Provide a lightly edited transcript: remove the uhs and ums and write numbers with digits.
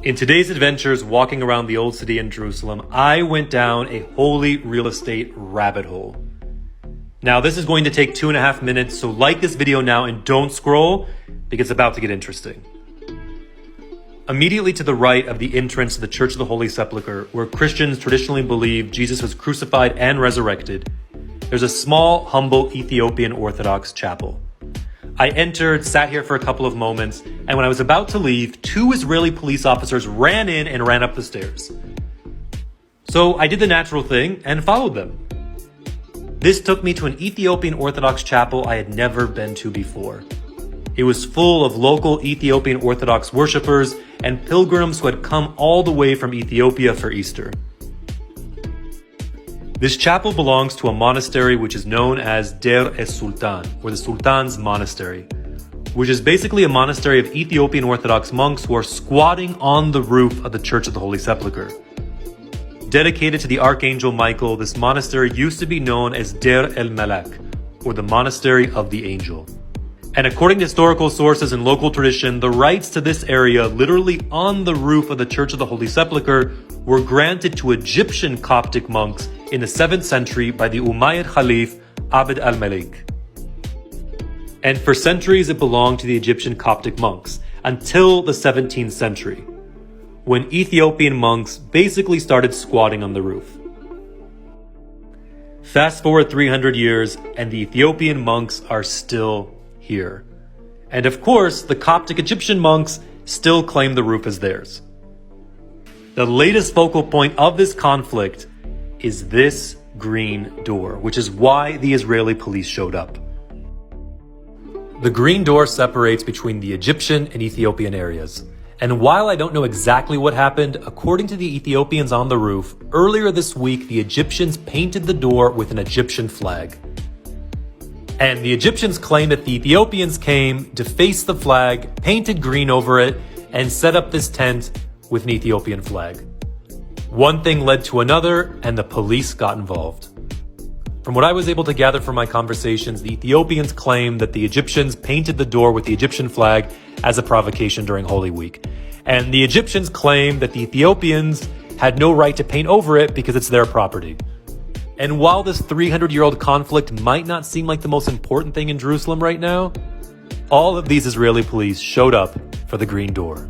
In today's adventures walking around the old city in Jerusalem, I went down a holy real estate rabbit hole. Now this is going to take 2.5 minutes, so like this video now and don't scroll because it's about to get interesting. Immediately to the right of the entrance to the Church of the Holy Sepulchre, where Christians traditionally believe Jesus was crucified and resurrected, there's a small, humble Ethiopian Orthodox chapel. I entered, sat here for a couple of moments, and when I was about to leave, 2 Israeli police officers ran in and ran up the stairs. So I did the natural thing and followed them. This took me to an Ethiopian Orthodox chapel I had never been to before. It was full of local Ethiopian Orthodox worshippers and pilgrims who had come all the way from Ethiopia for Easter. This chapel belongs to a monastery which is known as Der es Sultan, or the Sultan's Monastery, which is basically a monastery of Ethiopian Orthodox monks who are squatting on the roof of the Church of the Holy Sepulchre. Dedicated to the Archangel Michael, this monastery used to be known as Der el Malak, or the Monastery of the Angel. And according to historical sources and local tradition, the rights to this area, literally on the roof of the Church of the Holy Sepulchre, were granted to Egyptian Coptic monks in the 7th century by the Umayyad Caliph Abd al-Malik. And for centuries it belonged to the Egyptian Coptic monks until the 17th century, when Ethiopian monks basically started squatting on the roof. Fast forward 300 years and the Ethiopian monks are still here. And of course, the Coptic Egyptian monks still claim the roof as theirs. The latest focal point of this conflict is this green door, which is why the Israeli police showed up. The green door separates between the Egyptian and Ethiopian areas. And while I don't know exactly what happened, according to the Ethiopians on the roof, earlier this week the Egyptians painted the door with an Egyptian flag. And the Egyptians claim that the Ethiopians came, defaced the flag, painted green over it, and set up this tent with an Ethiopian flag. One thing led to another, and the police got involved. From what I was able to gather from my conversations, the Ethiopians claim that the Egyptians painted the door with the Egyptian flag as a provocation during Holy Week. And the Egyptians claim that the Ethiopians had no right to paint over it because it's their property. And while this 300-year-old conflict might not seem like the most important thing in Jerusalem right now, all of these Israeli police showed up for the green door.